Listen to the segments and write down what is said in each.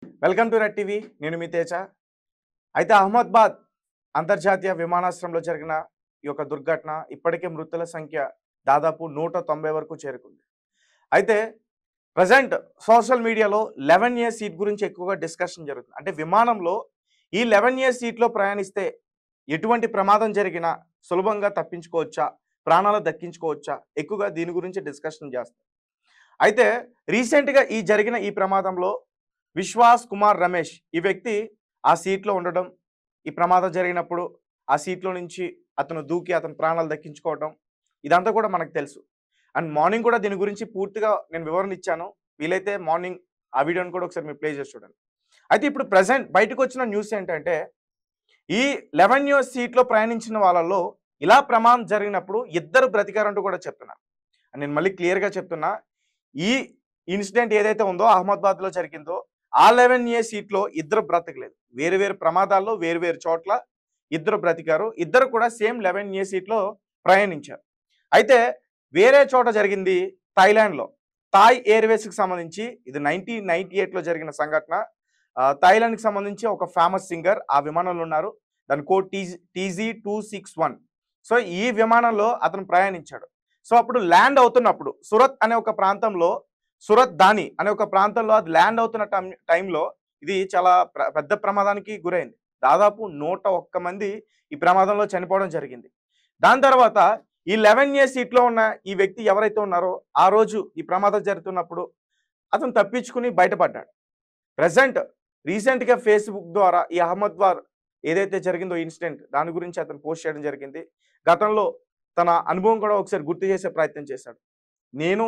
Welcome to red TV. నేను మీ తేజ. అయితే అహ్మదాబాద్ అంతర్జాతీయ విమానాశ్రయంలో జరిగిన ఈ యొక్క దుర్ఘటన ఇప్పటికే మృతుల సంఖ్య దాదాపు 190 వరకు చేరుకుంది. అయితే ప్రజెంట్ సోషల్ మీడియాలో 11A సీట్ గురించి ఎక్కువగా డిస్కషన్ జరుగుతుంది. అంటే విమానంలో ఈ 11A సీట్లో ప్రయాణిస్తే ఎటువంటి ప్రమాదం జరిగినా సులభంగా తప్పించుకోవచ్చా, ప్రాణాలు దక్కించుకోవచ్చా, ఎక్కువగా దీని గురించి డిస్కషన్ చేస్తారు. అయితే రీసెంట్గా జరిగిన ఈ ప్రమాదంలో విశ్వాస్ కుమార్ రమేష్ ఈ వ్యక్తి ఆ సీట్లో ఉండడం, ఈ ప్రమాదం జరిగినప్పుడు ఆ సీట్లో నుంచి అతను దూకి అతని ప్రాణాలు దక్కించుకోవడం ఇదంతా కూడా మనకు తెలుసు. అండ్ మార్నింగ్ కూడా దీని గురించి పూర్తిగా నేను వివరణ ఇచ్చాను. వీలైతే మార్నింగ్ ఆ వీడియోని కూడా ఒకసారి మీరు ప్లే చేసి చూడండి. అయితే ఇప్పుడు ప్రెజెంట్ బయటకు వచ్చిన న్యూస్ ఏంటంటే ఈ 11 సీట్లో ప్రయాణించిన వాళ్ళలో ఇలా ప్రమాదం జరిగినప్పుడు ఇద్దరు బ్రతికారంటూ కూడా చెప్తున్నారు. నేను మళ్ళీ క్లియర్గా చెప్తున్నా, ఈ ఇన్సిడెంట్ ఏదైతే ఉందో అహ్మదాబాద్లో జరిగిందో ఆ 11A సీట్లో ఇద్దరు బ్రతకలేదు. వేరు వేరు ప్రమాదాల్లో వేరు వేరు చోట్ల ఇద్దరు బ్రతికారు. ఇద్దరు కూడా సేమ్ 11A సీట్లో ప్రయాణించారు. అయితే వేరే చోట జరిగింది థాయిలాండ్లో. థాయ్ ఎయిర్వేస్కి సంబంధించి ఇది 1998లో జరిగిన సంఘటన. థాయిలాండ్కి సంబంధించి ఒక ఫేమస్ సింగర్ ఆ విమానంలో ఉన్నారు. దాని కోడ్ TZ261. సో ఈ విమానంలో అతను ప్రయాణించాడు. సో అప్పుడు ల్యాండ్ అవుతున్నప్పుడు సూరత్ అనే ఒక ప్రాంతంలో, సూరత్ దాని అనే ఒక ప్రాంతంలో అది ల్యాండ్ అవుతున్న టైంలో ఇది చాలా పెద్ద ప్రమాదానికి గురైంది. దాదాపు 101 మంది ఈ ప్రమాదంలో చనిపోవడం జరిగింది. దాని తర్వాత ఈ 11A సీట్లో ఉన్న ఈ వ్యక్తి ఎవరైతే ఉన్నారో ఆ రోజు ఈ ప్రమాదం జరుగుతున్నప్పుడు అతను తప్పించుకుని బయటపడ్డాడు. ప్రెసెంట్ రీసెంట్గా ఫేస్బుక్ ద్వారా ఈ అహ్మదాబాద్ ఏదైతే జరిగిందో ఇన్సిడెంట్ దాని గురించి అతను పోస్ట్ చేయడం జరిగింది. గతంలో తన అనుభవం కూడా ఒకసారి గుర్తు చేసే ప్రయత్నం చేశాడు. నేను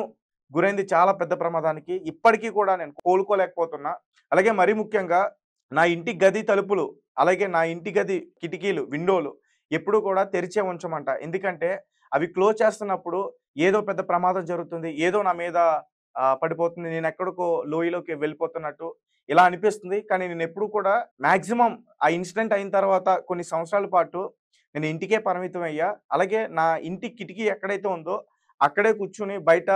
గురైంది చాలా పెద్ద ప్రమాదానికి, ఇప్పటికీ కూడా నేను కోలుకోలేకపోతున్నా. అలాగే మరీ ముఖ్యంగా నా ఇంటి గది తలుపులు, అలాగే నా ఇంటి గది కిటికీలు, విండోలు ఎప్పుడూ కూడా తెరిచే ఉంచమంట. ఎందుకంటే అవి క్లోజ్ చేస్తున్నప్పుడు ఏదో పెద్ద ప్రమాదం జరుగుతుంది, ఏదో నా మీద పడిపోతుంది, నేను ఎక్కడికో లోయలోకి వెళ్ళిపోతున్నట్టు ఇలా అనిపిస్తుంది. కానీ నేను ఎప్పుడు కూడా మ్యాక్సిమం ఆ ఇన్సిడెంట్ అయిన తర్వాత కొన్ని సంవత్సరాల పాటు నేను ఇంటికే పరిమితం అయ్యా. అలాగే నా ఇంటి కిటికీ ఎక్కడైతే ఉందో అక్కడే కూర్చుని బయట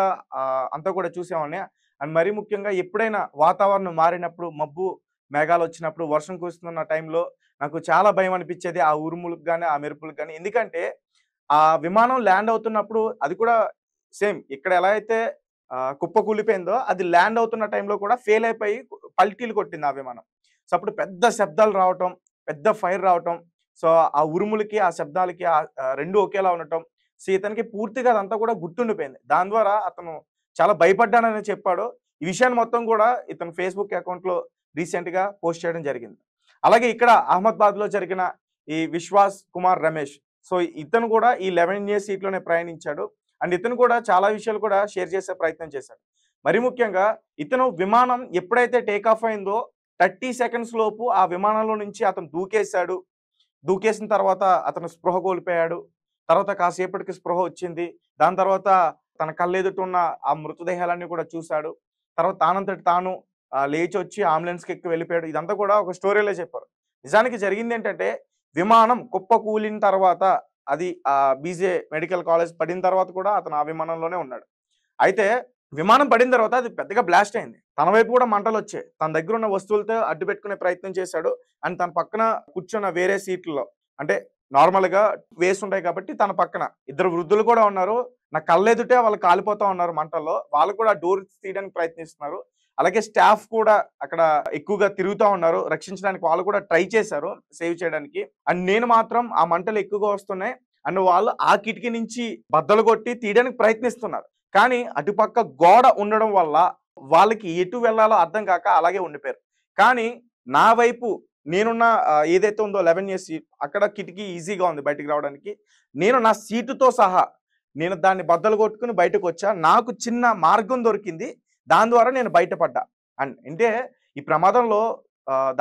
అంతా కూడా చూసేవాడిని. అండ్ మరీ ముఖ్యంగా ఎప్పుడైనా వాతావరణం మారినప్పుడు, మబ్బు మేఘాలు వచ్చినప్పుడు, వర్షం కురుస్తున్న టైంలో నాకు చాలా భయం అనిపించేది. ఆ ఉరుములకు కానీ, ఆ మెరుపులకు కానీ. ఎందుకంటే ఆ విమానం ల్యాండ్ అవుతున్నప్పుడు అది కూడా సేమ్ ఇక్కడ ఎలా అయితే కుప్పకూలిపోయిందో అది ల్యాండ్ అవుతున్న టైంలో కూడా ఫెయిల్ అయిపోయి పల్టీలు కొట్టింది ఆ విమానం. సో అప్పుడు పెద్ద శబ్దాలు రావటం, పెద్ద ఫైర్ రావటం, సో ఆ ఉరుములకి ఆ శబ్దాలకి రెండు ఒకేలా ఉండటం, సో ఇతనికి పూర్తిగా అదంతా కూడా గుర్తుండిపోయింది. దాని ద్వారా అతను చాలా భయపడ్డానని చెప్పాడు. ఈ విషయాన్ని మొత్తం కూడా ఇతను ఫేస్బుక్ అకౌంట్లో రీసెంట్గా పోస్ట్ చేయడం జరిగింది. అలాగే ఇక్కడ అహ్మదాబాద్లో జరిగిన ఈ విశ్వాస్ కుమార్ రమేష్, సో ఇతను కూడా ఈ 11A సీట్లోనే ప్రయాణించాడు. అండ్ ఇతను కూడా చాలా విషయాలు కూడా షేర్ చేసే ప్రయత్నం చేశాడు. మరి ముఖ్యంగా ఇతను విమానం ఎప్పుడైతే టేక్ ఆఫ్ అయిందో 30 సెకండ్స్ లోపు ఆ విమానంలో నుంచి అతను దూకేశాడు. దూకేసిన తర్వాత అతను స్పృహ కోల్పోయాడు. తర్వాత కాసేపటికి స్పృహ వచ్చింది. దాని తర్వాత తన కళ్ళెదుట ఉన్న ఆ మృతదేహాలన్నీ కూడా చూశాడు. తర్వాత తానంతట తాను లేచొచ్చి అంబులెన్స్‌కి ఎక్కి వెళ్ళిపోయాడు. ఇదంతా కూడా ఒక స్టోరీలో చెప్పారు. నిజానికి జరిగిందేంటంటే విమానం కుప్పకూలిన తర్వాత అది బీజే మెడికల్ కాలేజ్ పడిన తర్వాత కూడా అతను ఆ విమానంలోనే ఉన్నాడు. అయితే విమానం పడిన తర్వాత అది పెద్దగా బ్లాస్ట్ అయింది. తన వైపు కూడా మంటలొచ్చాయి. తన దగ్గర ఉన్న వస్తువులతో అడ్డు పెట్టుకునే ప్రయత్నం చేశాడు. అండ్ తన పక్కన కూర్చున్న వేరే సీట్‌లో అంటే నార్మల్‌గా వేసుంటాయి కాబట్టి తన పక్కన ఇద్దరు వృద్ధులు కూడా ఉన్నారు. నా కళ్ళెదుటే వాళ్ళు కాలిపోతా ఉన్నారు మంటల్లో. వాళ్ళు కూడా డోర్స్ తీయడానికి ప్రయత్నిస్తున్నారు. అలాగే స్టాఫ్ కూడా అక్కడ ఎక్కువగా తిరుగుతా ఉన్నారు. రక్షించడానికి వాళ్ళు కూడా ట్రై చేశారు సేవ్ చేయడానికి. అండ్ నేను మాత్రం ఆ మంటలు ఎక్కువగా వస్తున్నాయి. అండ్ వాళ్ళు ఆ కిటికీ నుంచి బద్దలు కొట్టి తీయడానికి ప్రయత్నిస్తున్నారు. కానీ అటుపక్క గోడ ఉండడం వల్ల వాళ్ళకి ఎటు వెళ్ళాలో అర్థం కాక అలాగే ఉండిపోయారు. కానీ నా వైపు నేనున్న ఏదైతే ఉందో 11A సీట్ అక్కడ కిటికీ ఈజీగా ఉంది బయటికి రావడానికి. నేను నా సీటుతో సహా నేను దాన్ని బద్దలు కొట్టుకుని బయటకొచ్చా. నాకు చిన్న మార్గం దొరికింది. దాని ద్వారా నేను బయటపడ్డా. అండ్ అంటే ఈ ప్రమాదంలో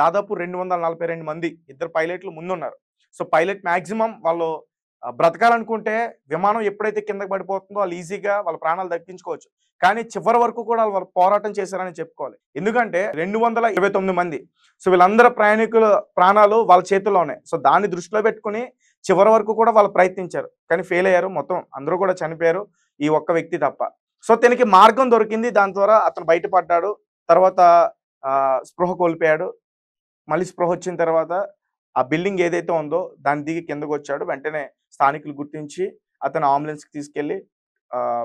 దాదాపు 242 మంది ఇద్దరు పైలట్లు ముందున్నారు. సో పైలట్ మాక్సిమం వాళ్ళు బ్రతకాలనుకుంటే విమానం ఎప్పుడైతే కిందకి పడిపోతుందో వాళ్ళు ఈజీగా వాళ్ళ ప్రాణాలు దక్కించుకోవచ్చు. కానీ చివరి వరకు కూడా వాళ్ళు పోరాటం చేశారని చెప్పుకోవాలి. ఎందుకంటే 229 మంది. సో వీళ్ళందరూ ప్రయాణికుల ప్రాణాలు వాళ్ళ చేతుల్లో ఉన్నాయి. సో దాన్ని దృష్టిలో పెట్టుకుని చివరి వరకు కూడా వాళ్ళు ప్రయత్నించారు. కానీ ఫెయిల్ అయ్యారు. మొత్తం అందరూ కూడా చనిపోయారు. ఈ ఒక్క వ్యక్తి తప్ప. సో తనకి మార్గం దొరికింది. దాని ద్వారా అతను బయటపడ్డాడు. తర్వాత స్పృహ కోల్పోయాడు. మళ్ళీ స్పృహ వచ్చిన తర్వాత ఆ బిల్డింగ్ ఏదైతే ఉందో దాన్ని దిగి కిందకొచ్చాడు. వెంటనే స్థానికులు గుర్తించి అతను అంబులెన్స్‌కి తీసుకెళ్ళి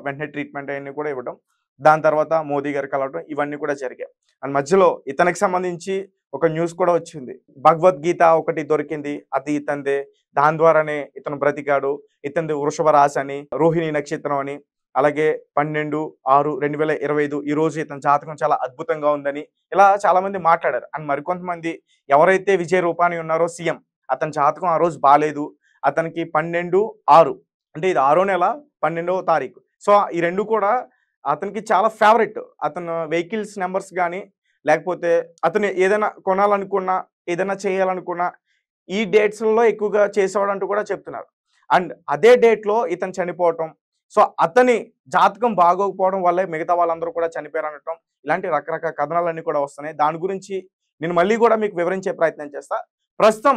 వెంటనే ట్రీట్మెంట్ అయన్నీ కూడా ఇవ్వడం. దాని తర్వాత మోదీ గారు కలవడం ఇవన్నీ కూడా జరిగాయి. అండ్ మధ్యలో ఇతనికి సంబంధించి ఒక న్యూస్ కూడా వచ్చింది. భగవద్గీత ఒకటి దొరికింది. అది ఇతనిదే. దాని ద్వారానే ఇతను బ్రతికాడు. ఇతనిది వృషభ రాశి అని, రోహిణి నక్షత్రం అని, అలాగే 12/6/2025 ఈరోజు ఇతని జాతకం చాలా అద్భుతంగా ఉందని ఇలా చాలామంది మాట్లాడారు. అండ్ మరికొంతమంది ఎవరైతే విజయ్ రూపాని ఉన్నారో సీఎం అతని జాతకం ఆ రోజు బాలేదు. అతనికి 12/6 అంటే ఇది 6 నెల 12వ తారీఖు. సో, ఈ 2 కూడా అతనికి చాలా ఫేవరెట్. అతను వెహికల్స్ నంబర్స్ గాని, లేకపోతే అతను ఏదైనా కొనాలనుకున్నా, ఏదైనా చేయాలనుకున్నా ఈ డేట్స్‌లలో ఎక్కువగా చేసేవాడంటూ కూడా చెప్తున్నారు. అండ్ అదే డేట్‌లో ఇతను చనిపోవటం. సో, అతని జాతకం బాగోకపోవడం వల్లే మిగతా వాళ్ళందరూ కూడా చనిపోయారనటం. ఇలాంటి రకరకాల కథనాలన్నీ కూడా వస్తున్నాయి. దాని గురించి నేను మళ్ళీ కూడా మీకు వివరించే ప్రయత్నం చేస్తా. ప్రస్తుతం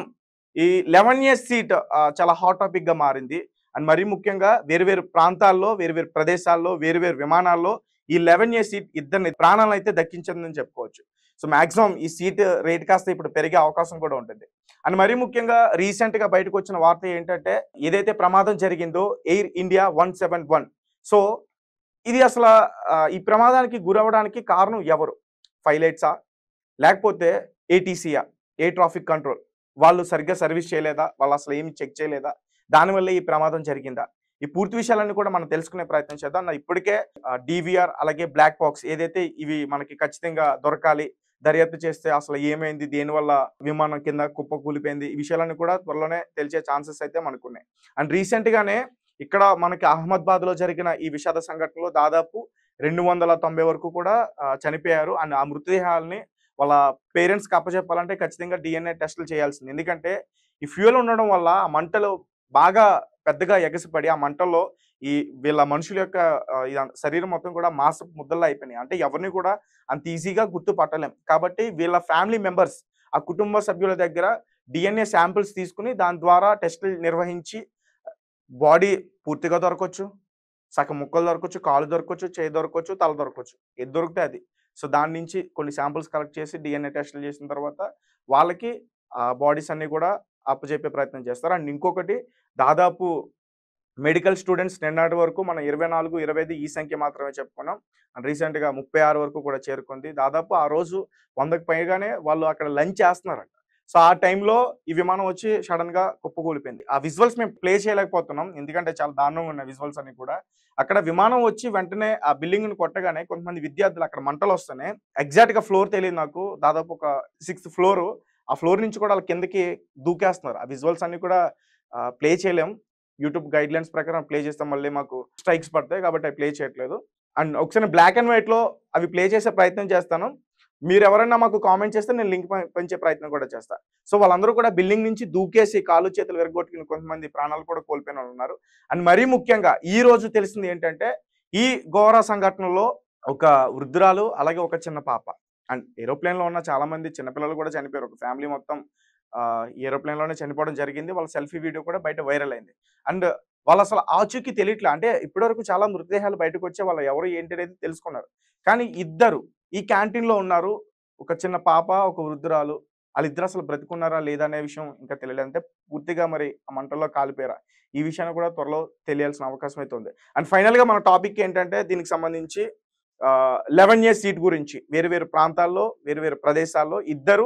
ఈ 11 ఇయర్స్ సీట్ చాలా హాట్ టాపిక్‌గా మారింది. అండ్ మరీ ముఖ్యంగా వేరు వేరు ప్రాంతాల్లో, వేరు వేరు ప్రదేశాల్లో, వేరు వేరు విమానాల్లో ఈ 11 ఇయర్స్ సీట్ ఇద్దరిని ప్రాణాలనైతే దక్కించిందని చెప్పుకోవచ్చు. సో, మాక్సిమం ఈ సీట్ రేట్ కాస్త ఇప్పుడు పెరిగే అవకాశం కూడా ఉంటుంది. అండ్ మరీ ముఖ్యంగా రీసెంట్‌గా బయటకొచ్చిన వార్త ఏంటంటే ఏదైతే ప్రమాదం జరిగిందో ఎయిర్ ఇండియా 171. సో, ఇది అసల ఈ ప్రమాదానికి గురవ్వడానికి కారణం ఎవరు? పైలట్సా? లేకపోతే ఏటీసీయా? Air traffic control. వాళ్ళు సరిగ్గా సర్వీస్ చేయలేదా? వాళ్ళు అసలు ఏమి చెక్ చేయలేదా? దానివల్లే ఈ ప్రమాదం జరిగిందా? ఈ పూర్తి విషయాలన్నీ కూడా మనం తెలుసుకునే ప్రయత్నం చేద్దాం. ఇప్పటికే డీవీఆర్ అలాగే బ్లాక్ బాక్స్ ఏదైతే ఇవి మనకి ఖచ్చితంగా దొరకాలి. దర్యాప్తు చేస్తే అసలు ఏమైంది? దేనివల్ల విమానం కింద కుప్పకూలిపోయింది? ఈ విషయాలన్నీ కూడా త్వరలోనే తెలిసే ఛాన్సెస్ అయితే మనకున్నాయి. అండ్ రీసెంట్‌గానే ఇక్కడ మనకి అహ్మదాబాద్‌లో జరిగిన ఈ విషాద సంఘటనలో దాదాపు 290 వరకు కూడా చనిపోయారు. అండ్ ఆ మృతదేహాల్ని వాళ్ళ పేరెంట్స్‌కి అప్పజెప్పాలంటే ఖచ్చితంగా డీఎన్ఏ టెస్టులు చేయాల్సింది. ఎందుకంటే ఈ ఫ్యూయల్ ఉండడం వల్ల ఆ మంటలు బాగా పెద్దగా ఎగసిపడి ఆ మంటల్లో ఈ వీళ్ళ మనుషుల యొక్క శరీరం మొత్తం కూడా మాంసపు ముద్దల్లా అయిపోయినాయి. అంటే ఎవరిని కూడా అంత ఈజీగా గుర్తుపట్టలేం. కాబట్టి వీళ్ళ ఫ్యామిలీ మెంబర్స్ ఆ కుటుంబ సభ్యుల దగ్గర డీఎన్ఏ శాంపిల్స్ తీసుకొని దాని ద్వారా టెస్టులు నిర్వహించి బాడీ పూర్తిగా దొరకొచ్చు, సగం ముక్కలు దొరకొచ్చు, కాళ్ళు దొరకొచ్చు, చేయి దొరకొచ్చు, తల దొరకొచ్చు. ఏది దొరికితే అది. సో, దాని నుంచి కొన్ని శాంపిల్స్ కలెక్ట్ చేసి డీఎన్ఏ టెస్టులు చేసిన తర్వాత వాళ్ళకి బాడీస్ అన్నీ కూడా అప్పజెప్పే ప్రయత్నం చేస్తారు. అండ్ ఇంకొకటి దాదాపు మెడికల్ స్టూడెంట్స్ నిన్నటి వరకు మనం 24, 25 ఈ సంఖ్య మాత్రమే చెప్పుకున్నాం. అండ్ రీసెంట్‌గా 36 వరకు కూడా చేరుకుంది. దాదాపు ఆ రోజు 100కి పైగానే వాళ్ళు అక్కడ లంచ్ చేస్తున్నారంట. సో, ఆ టైంలో ఈ విమానం వచ్చి సడెన్‌గా కుప్పకూలిపోయింది. ఆ విజువల్స్ మేము ప్లే చేయలేకపోతున్నాం. ఎందుకంటే చాలా దారుణంగా ఉన్నాయి విజువల్స్ అన్నీ కూడా. అక్కడ విమానం వచ్చి వెంటనే ఆ బిల్డింగ్‌ని కొట్టగానే కొంతమంది విద్యార్థులు అక్కడ మంటలొస్తున్నాయి. ఎగ్జాక్ట్‌గా ఫ్లోర్ తెలీదు నాకు. దాదాపు ఒక 6థ్ ఫ్లోరు. ఆ ఫ్లోర్ నుంచి కూడా ఆళ్ళు కిందకి దూకేస్తున్నారు. ఆ విజువల్స్ అన్నీ కూడా ప్లే చేయలేం. యూట్యూబ్ గైడ్‌లైన్స్ ప్రకారం ప్లే చేస్తే మళ్ళీ మాకు స్ట్రైక్స్ పడతాయి. కాబట్టి అవి ప్లే చేయట్లేదు. అండ్ ఒకసారి బ్లాక్ అండ్ వైట్‌లో అవి ప్లే చేసే ప్రయత్నం చేస్తాను. మీరెవరైనా మాకు కామెంట్ చేస్తే నేను లింక్ పంచే ప్రయత్నం కూడా చేస్తా. సో, వాళ్ళందరూ కూడా బిల్డింగ్ నుంచి దూకేసి కాళ్ళు చేతులు విరగ్గొట్టుకుని కొంతమంది ప్రాణాలు కూడా కోల్పోయిన వాళ్ళున్నారు. అండ్ మరీ ముఖ్యంగా ఈ రోజు తెలిసింది ఏంటంటే ఈ ఘోర సంఘటనలో ఒక వృద్ధురాలు, అలాగే ఒక చిన్న పాప. అండ్ ఏరోప్లేన్‌లో ఉన్న చాలామంది చిన్న పిల్లలు కూడా చనిపోయారు. ఒక ఫ్యామిలీ మొత్తం ఏరోప్లేన్‌లోనే చనిపోవడం జరిగింది. వాళ్ళ సెల్ఫీ వీడియో కూడా బయట వైరల్ అయింది. అండ్ వాళ్ళసలు ఆచూకీ తెలియట్లా. అంటే ఇప్పటివరకు చాలా మృతదేహాలు బయటకొచ్చి వాళ్ళు ఎవరు ఏంటి అనేది తెలుసుకున్నారు. కానీ ఇద్దరు ఈ క్యాంటీన్‌లో ఉన్నారు. ఒక చిన్న పాప, ఒక వృద్ధురాలు. ఆళ్ళిద్దరు అసలు బ్రతికున్నారా లేదా అనే విషయం ఇంకా తెలియలేదు. అంటే పూర్తిగా మరి ఆ మంటల్లో కాలిపోయారా? ఈ విషయాన్ని కూడా త్వరలో తెలియాల్సిన అవకాశం అయితే ఉంది. అండ్ ఫైనల్‌గా మన టాపిక్ ఏంటంటే దీనికి సంబంధించి 11 ఇయర్స్ సీట్ గురించి వేరు వేరు ప్రాంతాల్లో, వేరు వేరు ప్రదేశాల్లో ఇద్దరు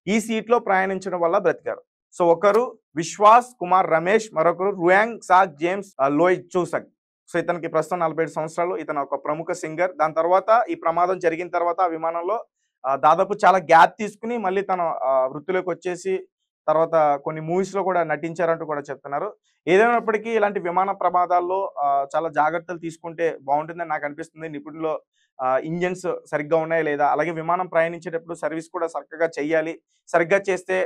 ఈ సీట్‌లో ప్రయాణించడం వల్ల బ్రతికారు. సో, ఒకరు విశ్వాస్ కుమార్ రమేష్, మరొకరు రుయాంగ్ సాక్ జేమ్స్ లోయ్ చూసక్. సో, ఇతనికి ప్రస్తుతం 47 సంవత్సరాలు. ఇతను ఒక ప్రముఖ సింగర్. దాని తర్వాత ఈ ప్రమాదం జరిగిన తర్వాత ఆ విమానంలో దాదాపు చాలా గ్యాప్ తీసుకొని మళ్ళీ తన వృత్తిలోకొచ్చేసి తర్వాత కొన్ని మూవీస్‌లో కూడా నటించారంటూ కూడా చెప్తున్నారు. ఏదేమైనప్పటికీ ఇలాంటి విమాన ప్రమాదాల్లో చాలా జాగ్రత్తలు తీసుకుంటే బావుంటుందని నాకనిపిస్తుంది. నిపుణులు ఇంజిన్స్ సరిగ్గా ఉన్నాయా లేదా? అలాగే విమానం ప్రయాణించేటప్పుడు సర్వీస్ కూడా చక్కగా చెయ్యాలి. సరిగ్గా చేస్తే